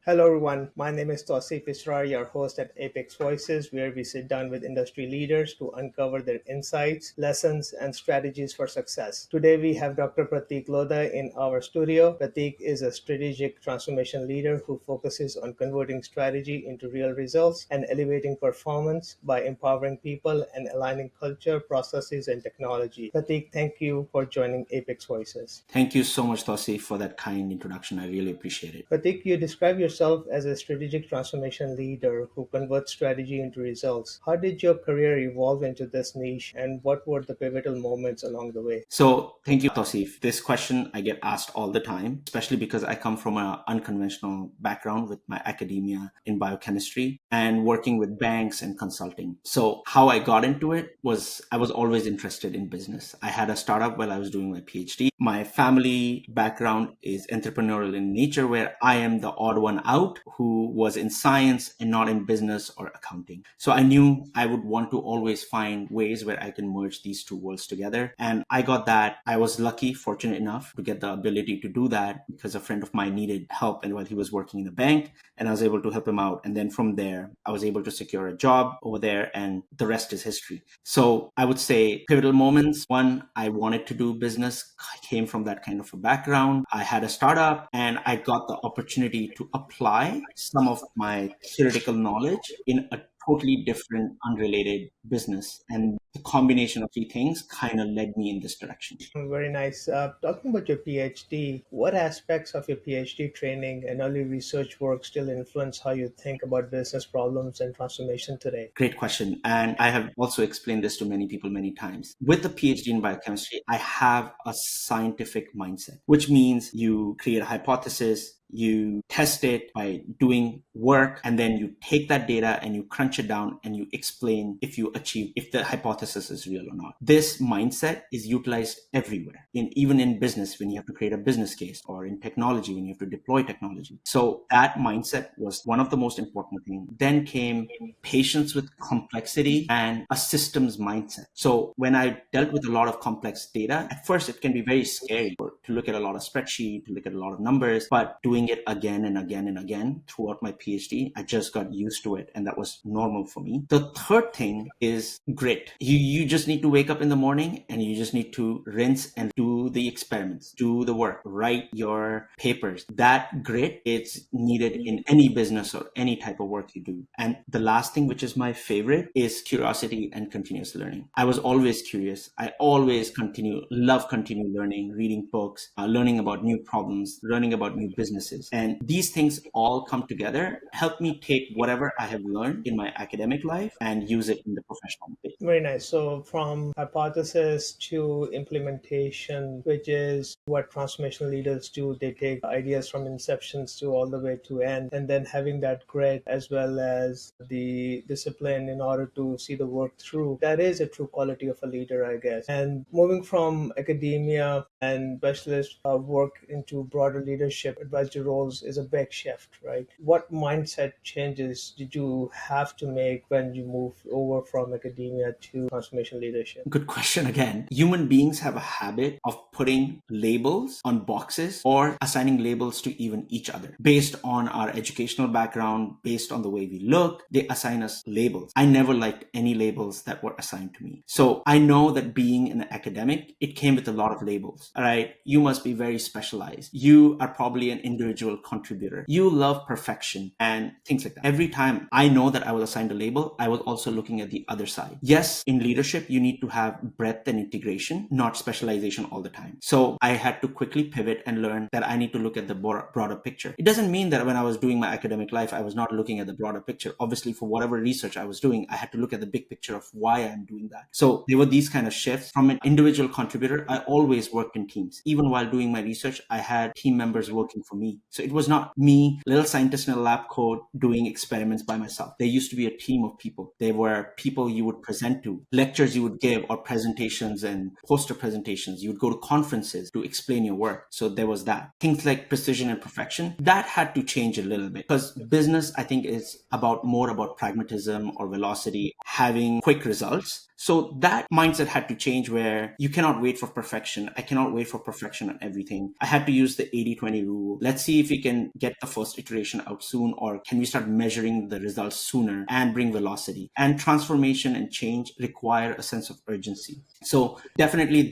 Hello everyone, my name is 𝗬𝗂𝘂 𝗩𝐶𝗶𝗄𝗏, your host at Apex Voices, where we sit down with industry leaders to uncover their insights, lessons, and strategies for success. Today we have Dr. Pratik Lodha in our studio. Pratik is a strategic transformation leader who focuses on converting strategy into real results and elevating performance by empowering people and aligning culture, processes, and technology. Pratik, thank you for joining Apex Voices. Thank you so much, 𝗬𝗂𝘂, for that kind introduction. I really appreciate it. Pratik, you describe yourself as a strategic transformation leader who converts strategy into results. How did your career evolve into this niche, and what were the pivotal moments along the way? So thank you, 𝗬𝗂𝘂. This question I get asked all the time, especially because I come from an unconventional background with my academia in biochemistry and working with banks and consulting. So how I got into it was I was always interested in business. I had a startup while I was doing my PhD. My family background is entrepreneurial in nature, where I am the odd one out who was in science and not in business or accounting. So I knew I would want to always find ways where I can merge these two worlds together. And I got that. I was lucky, fortunate enough to get the ability to do that because a friend of mine needed help and while he was working in the bank, and I was able to help him out. And then from there, I was able to secure a job over there, and the rest is history. So I would say pivotal moments. One, I wanted to do business. I came from that kind of a background. I had a startup and I got the opportunity to apply some of my theoretical knowledge in a totally different, unrelated business. And the combination of three things kind of led me in this direction. Very nice. Talking about your PhD, what aspects of your PhD training and early research work still influence how you think about business problems and transformation today? Great question. And I have also explained this to many people many times. With the PhD in biochemistry, I have a scientific mindset, which means you create a hypothesis, you test it by doing work, and then you take that data and you crunch it down and you explain if the hypothesis is real or not. This mindset is utilized everywhere, even in business when you have to create a business case, or in technology when you have to deploy technology. So that mindset was one of the most important things. Then came patience with complexity and a systems mindset. So when I dealt with a lot of complex data, at first it can be very scary to look at a lot of spreadsheets, to look at a lot of numbers, but doing it again and again and again throughout my PhD, I just got used to it, and that was normal for me. The third thing is grit. You just need to wake up in the morning and you just need to rinse and do the experiments, do the work, write your papers. That grit is needed in any business or any type of work you do. And the last thing, which is my favorite, is curiosity and continuous learning. I was always curious. I always love continue learning, reading books, learning about new problems, learning about new businesses. And these things all come together, help me take whatever I have learned in my academic life and use it in the professional life. Very nice. So from hypothesis to implementation, which is what transformational leaders do, they take ideas from inceptions to all the way to end, and then having that grit as well as the discipline in order to see the work through. That is a true quality of a leader, I guess. And moving from academia and specialist work into broader leadership advisory roles is a big shift, right? What mindset changes did you have to make when you moved over from academia to transformation leadership? Good question again. Human beings have a habit of putting labels on boxes or assigning labels to even each other. Based on our educational background, based on the way we look, they assign us labels. I never liked any labels that were assigned to me. So I know that being an academic, it came with a lot of labels. All right, you must be very specialized. You are probably an individual contributor. You love perfection and things like that. Every time I know that I was assigned a label, I was also looking at the other side. Yes, in leadership, you need to have breadth and integration, not specialization all the time. So I had to quickly pivot and learn that I need to look at the broader picture. It doesn't mean that when I was doing my academic life, I was not looking at the broader picture. Obviously, for whatever research I was doing, I had to look at the big picture of why I'm doing that. So there were these kind of shifts. From an individual contributor, I always worked in teams. Even while doing my research, I had team members working for me. So it was not me, little scientist in a lab coat, doing experiments by myself. There used to be a team of people. There were people you would present to, lectures you would give, or presentations and poster presentations. You would go to conferences to explain your work. So there was that. Things like precision and perfection, that had to change a little bit, because business, I think, is more about pragmatism or velocity, having quick results. So that mindset had to change, where you cannot wait for perfection. I cannot wait for perfection on everything. I had to use the 80-20 rule. Let's see if we can get the first iteration out soon, or can we start measuring the results sooner and bring velocity. And transformation and change require a sense of urgency. So definitely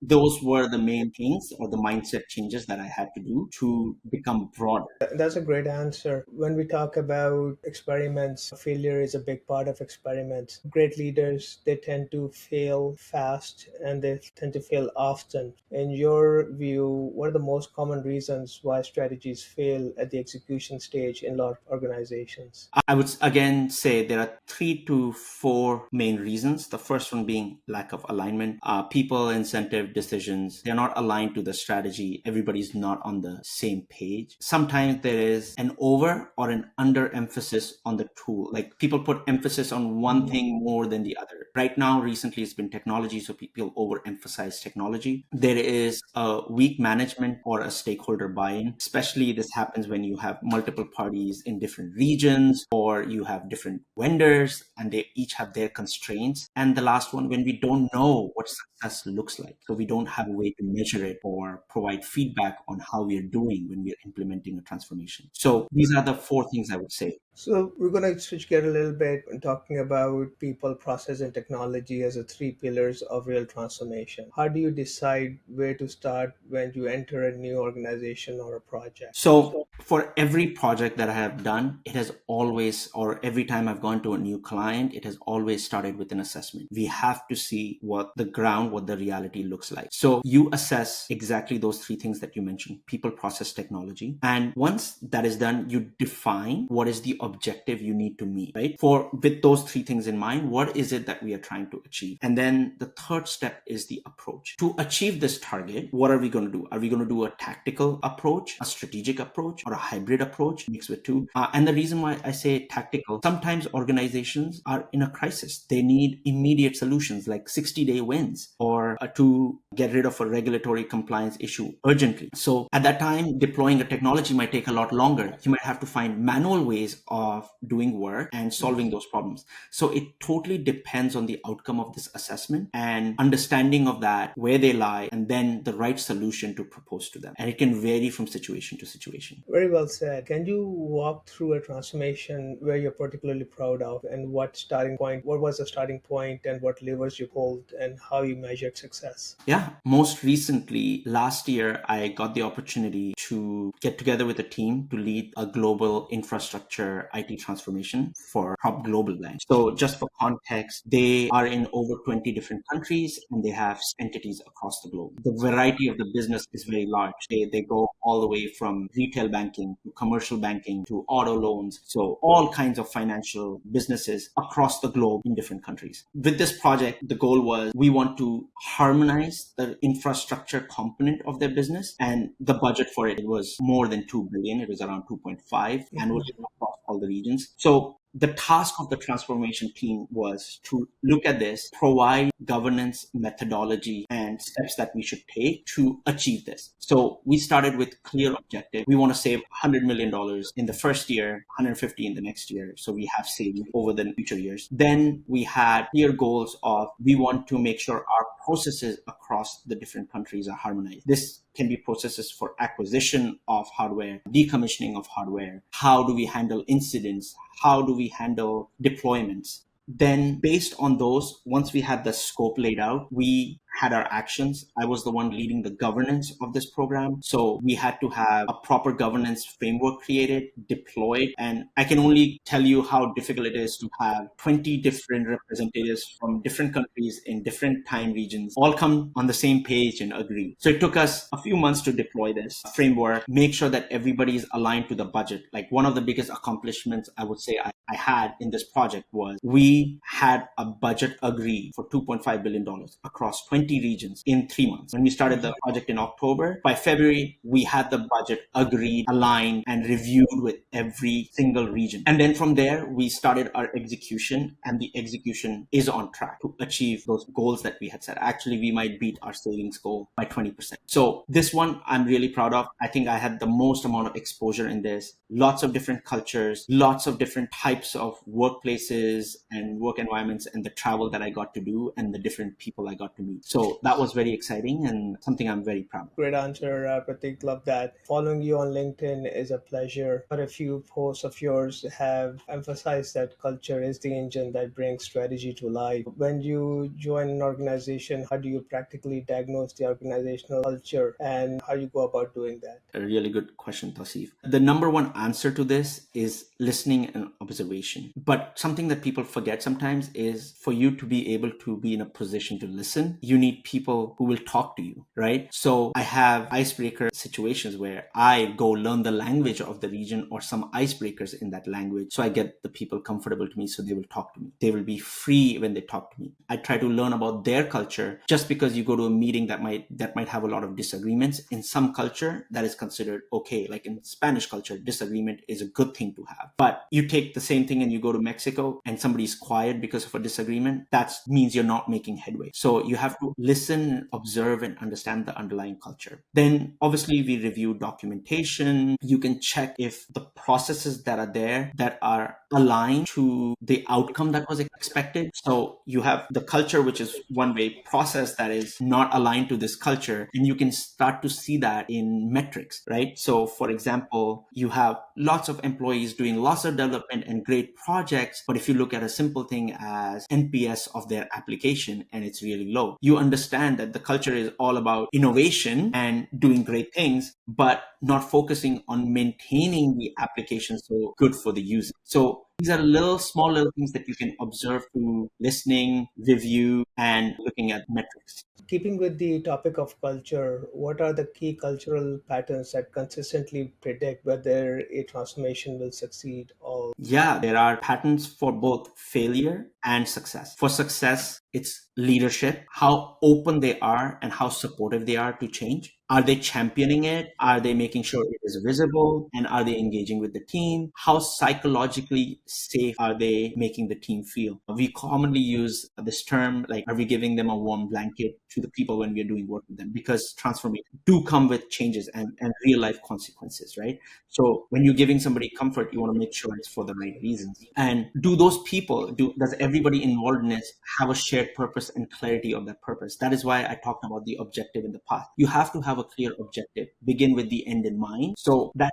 those were the main things, or the mindset changes that I had to do to become broader. That's a great answer. When we talk about experiments, failure is a big part of experiments. Great leaders, they tend to fail fast and they tend to fail often. In your view, what are the most common reasons why strategies fail at the execution stage in large organizations? I would again say there are 3 to 4 main reasons. The first one being lack of alignment. People, incentive, decisions, they're not aligned to the strategy. Everybody's not on the same page. Sometimes there is an over or an under emphasis on the tool. Like people put emphasis on one thing more than the other. Right now, recently, it's been technology, so people overemphasize technology. There is a weak management or a stakeholder buy-in. Especially this happens when you have multiple parties in different regions, or you have different vendors and they each have their constraints. And the last one, when we don't know what success looks like. So we don't have a way to measure it or provide feedback on how we are doing when we are implementing a transformation. So these are the 4 things I would say. So we're going to switch gear a little bit and talking about people, process, and technology as the 3 pillars of real transformation. How do you decide where to start when you enter a new organization or a project? So for every project that I have done, it has always, or every time I've gone to a new client, it has always started with an assessment. We have to see what the reality looks like. So you assess exactly those 3 things that you mentioned: people, process, technology. And once that is done, you define what is the objective you need to meet, right? With those 3 things in mind, what is it that we are trying to achieve? And then the third step is the approach. To achieve this target, what are we going to do? Are we going to do a tactical approach, a strategic approach, or a hybrid approach mixed with 2? And the reason why I say tactical, sometimes organizations are in a crisis. They need immediate solutions like 60-day wins, or to get rid of a regulatory compliance issue urgently. So at that time, deploying a technology might take a lot longer. You might have to find manual ways of doing work and solving those problems. So it totally depends on the outcome of this assessment and understanding of that, where they lie, and then the right solution to propose to them. And it can vary from situation to situation. Very well said. Can you walk through a transformation where you're particularly proud of, and what was the starting point, and what levers you pulled, and how you measured success? Yeah. Most recently, last year, I got the opportunity to get together with a team to lead a global infrastructure IT transformation for top global banks. So just for context, they are in over 20 different countries and they have entities across the globe. The variety of the business is very large. They go all the way from retail banking to commercial banking to auto loans. So all kinds of financial businesses across the globe in different countries. With this project, the goal was we want to harmonize the infrastructure component of their business, and the budget for it was more than 2 billion. It was around 2.5 annually across all the regions. So the task of the transformation team was to look at this, provide governance, methodology, and steps that we should take to achieve this. So we started with clear objective. We want to save $100 million in the first year, 150 in the next year. So we have saved over the future years. Then we had clear goals of we want to make sure our processes across the different countries are harmonized. This can be processes for acquisition of hardware, decommissioning of hardware. How do we handle incidents? How do we handle deployments? Then based on those, once we had the scope laid out, we had our actions. I was the one leading the governance of this program. So we had to have a proper governance framework created, deployed. And I can only tell you how difficult it is to have 20 different representatives from different countries in different time regions all come on the same page and agree. So it took us a few months to deploy this framework, make sure that everybody is aligned to the budget. Like one of the biggest accomplishments I would say I had in this project was we had a budget agreed for $2.5 billion across 20 20 regions in 3 months. When we started the project in October, by February, we had the budget agreed, aligned, and reviewed with every single region. And then from there, we started our execution, and the execution is on track to achieve those goals that we had set. Actually, we might beat our savings goal by 20%. So this one I'm really proud of. I think I had the most amount of exposure in this. Lots of different cultures, lots of different types of workplaces and work environments, and the travel that I got to do and the different people I got to meet. So that was very exciting and something I'm very proud of. Great answer, Pratik. Love that. Following you on LinkedIn is a pleasure. But a few posts of yours have emphasized that culture is the engine that brings strategy to life. When you join an organization, how do you practically diagnose the organizational culture and how you go about doing that? A really good question, Tausif. The number one answer to this is listening and observation. But something that people forget sometimes is for you to be able to be in a position to listen, you need people who will talk to you, right? So I have icebreaker situations where I go learn the language of the region or some icebreakers in that language. So I get the people comfortable to me so they will talk to me. They will be free when they talk to me. I try to learn about their culture. Just because you go to a meeting that might have a lot of disagreements, in some culture that is considered okay. Like in Spanish culture, disagreement is a good thing to have. But you take the same thing and you go to Mexico and somebody's quiet because of a disagreement, that means you're not making headway. So you have to listen, observe, and understand the underlying culture. Then obviously we review documentation. You can check if the processes that are there that are aligned to the outcome that was expected. So you have the culture, which is one way, process that is not aligned to this culture, and you can start to see that in metrics, right? So for example, you have lots of employees doing lots of development and great projects, but if you look at a simple thing as NPS of their application and it's really low, you understand that the culture is all about innovation and doing great things, but not focusing on maintaining the application so good for the user. So these are small little things that you can observe through listening, review, and looking at metrics. Keeping with the topic of culture, what are the key cultural patterns that consistently predict whether a transformation will succeed or? Yeah, there are patterns for both failure and success. For success, it's leadership, how open they are and how supportive they are to change. Are they championing it? Are they making sure it is visible? And are they engaging with the team? How psychologically safe are they making the team feel? We commonly use this term, like, are we giving them a warm blanket to the people when we are doing work with them? Because transformation do come with changes and real life consequences, right? So when you're giving somebody comfort, you want to make sure it's for the right reasons. And does everybody involved in this have a shared purpose and clarity of that purpose? That is why I talked about the objective in the past. You have to have a clear objective, begin with the end in mind. So that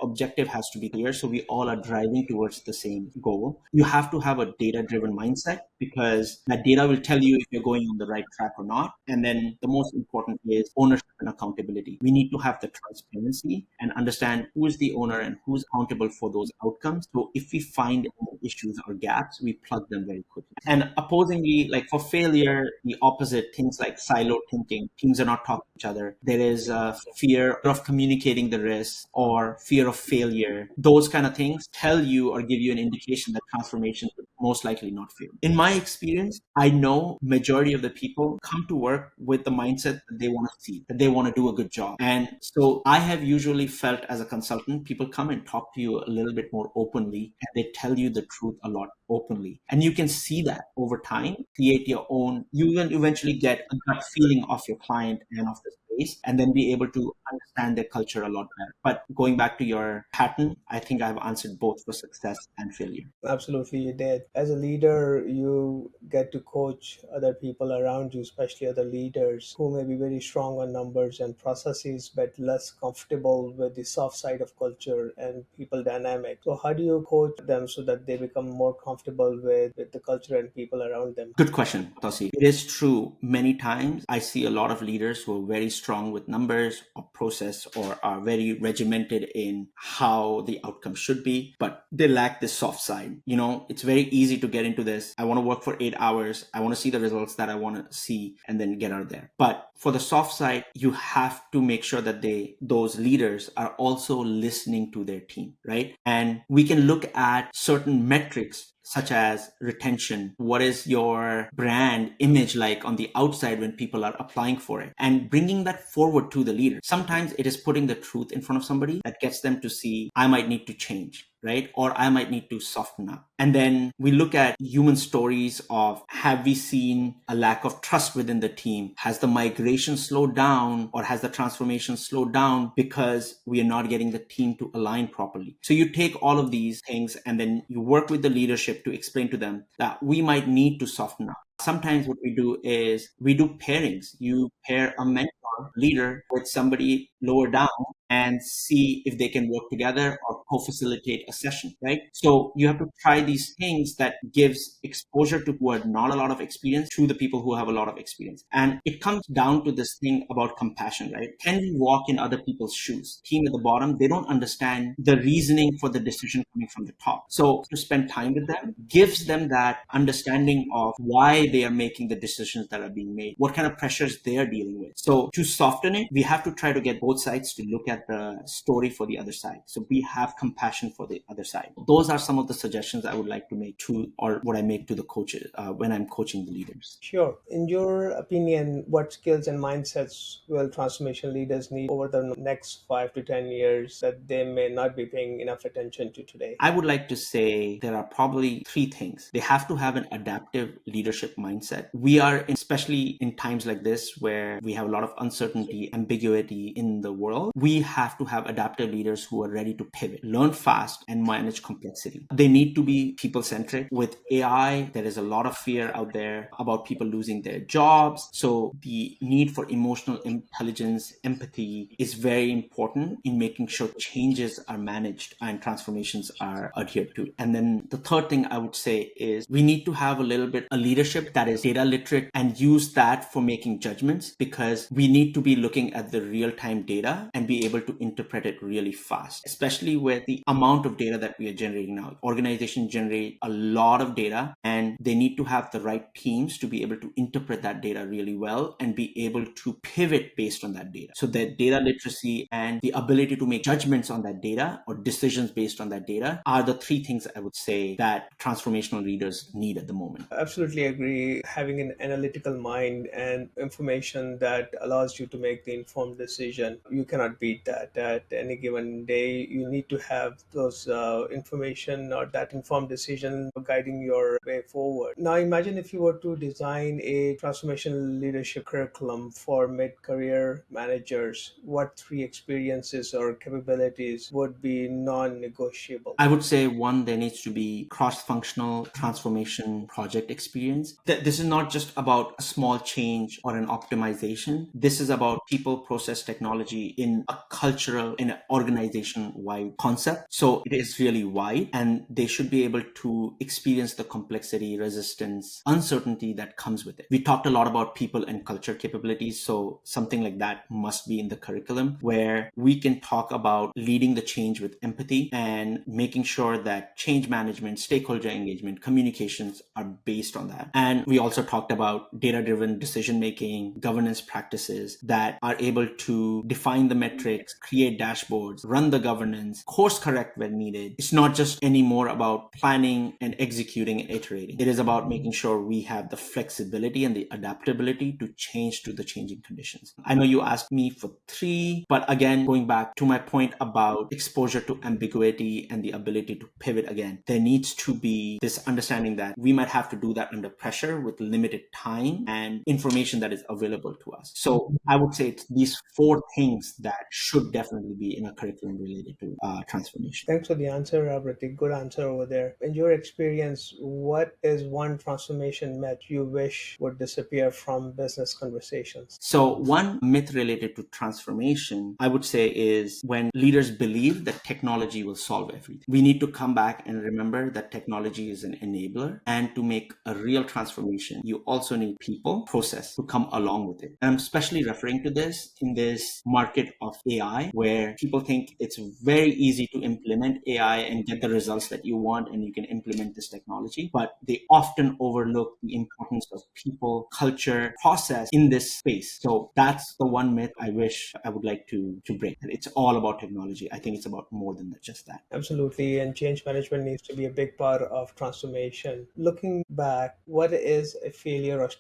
objective has to be clear. So we all are driving towards the same goal. You have to have a data-driven mindset, because that data will tell you if you're going on the right track or not. And then the most important is ownership and accountability. We need to have the transparency and understand who is the owner and who's accountable for those outcomes. So if we find any issues or gaps, we plug them very quickly. And opposingly, like for failure, the opposite, things like silo thinking, teams are not talking to each other. There is a fear of communicating the risk or fear of failure. Those kind of things tell you or give you an indication that transformation will most likely not fail. In my experience, I know majority of the people come to work with the mindset that they want to see, that they want to do a good job. And so I have usually felt as a consultant, people come and talk to you a little bit more openly, and they tell you the truth a lot openly. And you can see that over time, create your own, you will eventually get a gut feeling of your client and of the space, and then be able to understand their culture a lot better. But going back to your pattern, I think I've answered both for success and failure. Absolutely, you did. As a leader, you get to coach other people around you, especially other leaders who may be very strong on numbers and processes, but less comfortable with the soft side of culture and people dynamic. So how do you coach them so that they become more comfortable with the culture and people around them? Good question, Tosi. It is true. Many times I see a lot of leaders who are very strong with numbers or process, or are very regimented in how the outcome should be, but they lack this soft side. It's very easy to get into this. I want to work for 8 hours. I want to see the results that I want to see and then get out of there. But for the soft side, you have to make sure that those leaders are also listening to their team, right? And we can look at certain metrics such as retention. What is your brand image like on the outside when people are applying for it? And bringing that forward to the leader. Sometimes it is putting the truth in front of somebody that gets them to see, I might need to change, right? Or I might need to soften up. And then we look at human stories of, have we seen a lack of trust within the team? Has the migration slowed down, or has the transformation slowed down because we are not getting the team to align properly? So you take all of these things and then you work with the leadership to explain to them that we might need to soften up. Sometimes what we do is we do pairings. You pair a mentor leader with somebody lower down and see if they can work together or co-facilitate a session, right? So you have to try these things that gives exposure to who have not a lot of experience to the people who have a lot of experience. And it comes down to this thing about compassion, right? Can we walk in other people's shoes? Team at the bottom, they don't understand the reasoning for the decision coming from the top. So to spend time with them gives them that understanding of why they are making the decisions that are being made, what kind of pressures they are dealing with. So to soften it, we have to try to get both sides to look at the story for the other side. So we have compassion for the other side. Those are some of the suggestions I would like to make to, or what I make to the coaches when I'm coaching the leaders. Sure. In your opinion, what skills and mindsets will transformation leaders need over the next 5 to 10 years that they may not be paying enough attention to today? I would like to say there are probably 3 things. They have to have an adaptive leadership mindset. We are, especially in times like this where we have a lot of uncertainty, ambiguity in the world, we have to have adaptive leaders who are ready to pivot, learn fast, and manage complexity. They need to be people-centric. With AI, there is a lot of fear out there about people losing their jobs. So the need for emotional intelligence, empathy is very important in making sure changes are managed and transformations are adhered to. And then the third thing I would say is we need to have a leadership that is data literate and use that for making judgments, because we need to be looking at the real-time data and be able to interpret it really fast, especially with the amount of data that we are generating now. Organizations generate a lot of data and they need to have the right teams to be able to interpret that data really well and be able to pivot based on that data. So that data literacy and the ability to make judgments on that data or decisions based on that data are the 3 things I would say that transformational leaders need at the moment. Absolutely agree. Having an analytical mind and information that allows you to make the informed decision, you cannot beat that. At any given day, you need to have those information or that informed decision guiding your way forward. Now, imagine if you were to design a transformation leadership curriculum for mid-career managers, what 3 experiences or capabilities would be non-negotiable? I would say 1, there needs to be cross-functional transformation project experience. This is not just about a small change or an optimization. This is about people, process, technology in a cultural, in an organization-wide concept. So it is really wide and they should be able to experience the complexity, resistance, uncertainty that comes with it. We talked a lot about people and culture capabilities. So something like that must be in the curriculum where we can talk about leading the change with empathy and making sure that change management, stakeholder engagement, communications are based on that. And we also talked about data-driven decision-making, governance practices that are able to define the metrics, create dashboards, run the governance, course correct when needed. It's not just anymore about planning and executing and iterating. It is about making sure we have the flexibility and the adaptability to change to the changing conditions. I know you asked me for 3, but again, going back to my point about exposure to ambiguity and the ability to pivot again, there needs to be this understanding that we might have to do that under pressure with limited time and information that is available to us. So I would say it's these 4 things that should definitely be in a curriculum related to transformation. Thanks for the answer, Pratik. Good answer over there. In your experience, what is one transformation myth you wish would disappear from business conversations? So one myth related to transformation, I would say, is when leaders believe that technology will solve everything. We need to come back and remember that technology is an enabler, and to make a real transformation, you also need people, process to come along with it. And I'm especially referring to this in this market of AI, where people think it's very easy easy to implement AI and get the results that you want, and you can implement this technology, but they often overlook the importance of people, culture, process in this space. So that's the one myth I wish I would like to break. It's all about technology. I think it's about more than just that. Absolutely, and change management needs to be a big part of transformation. Looking back, what is a failure or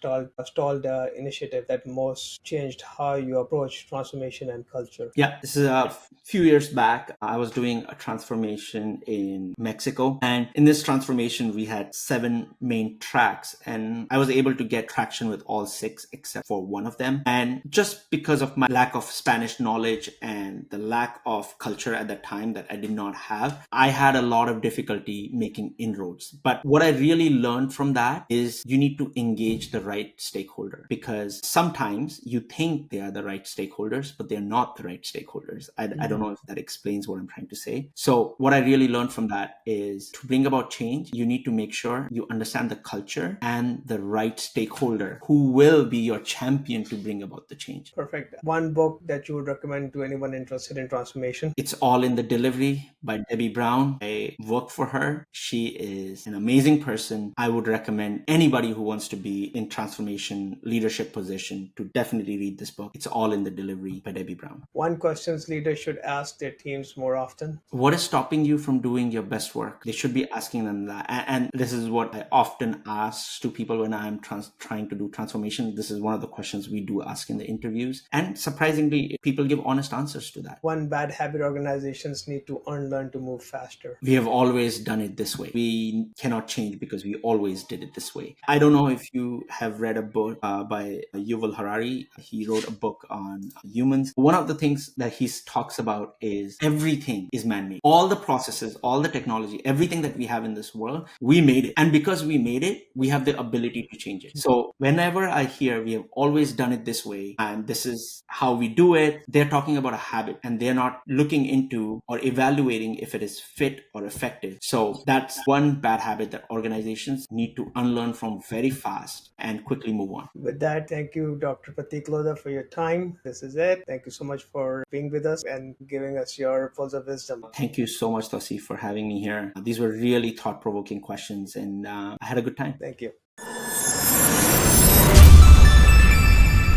stalled initiative that most changed how you approach transformation and culture? Yeah, this is a few years back. I was doing a transformation in Mexico, and in this transformation, we had 7 main tracks, and I was able to get traction with all 6 except for one of them. And just because of my lack of Spanish knowledge and the lack of culture at that time that I did not have, I had a lot of difficulty making inroads. But what I really learned from that is you need to engage the right stakeholder, because sometimes you think they are the right stakeholders, but they're not the right stakeholders. I don't know if that explains what I'm trying to say. So what I really learned from that is to bring about change, you need to make sure you understand the culture and the right stakeholder who will be your champion to bring about the change. Perfect. One book that you would recommend to anyone interested in transformation? It's All in the Delivery by Debbie Brown. I worked for her. She is an amazing person. I would recommend anybody who wants to be in transformation leadership position to definitely read this book. It's All in the Delivery by Debbie Brown. One questions leaders should ask their teams more often? What is stopping you from doing your best work? They should be asking them that. And this is what I often ask to people when I'm trying to do transformation. This is one of the questions we do ask in the interviews. And surprisingly, people give honest answers to that. One bad habit organizations need to unlearn to move faster? We have always done it this way. We cannot change because we always did it this way. I don't know if you have read a book by Yuval Harari. He wrote a book on humans. One of the things that he talks about is everything is man-made. All the processes, all the technology, everything that we have in this world, we made it. And because we made it, we have the ability to change it. So whenever I hear we have always done it this way and this is how we do it, they're talking about a habit and they're not looking into or evaluating if it is fit or effective. So that's one bad habit that organizations need to unlearn from very fast and quickly move on. With that, thank you, Dr. Pratik Lodha, for your time. This is it. Thank you so much for being with us and giving us your pearls of wisdom. Thank you so much, 𝗀𝗂𝘅, for having me here. These were really thought-provoking questions and I had a good time. Thank you.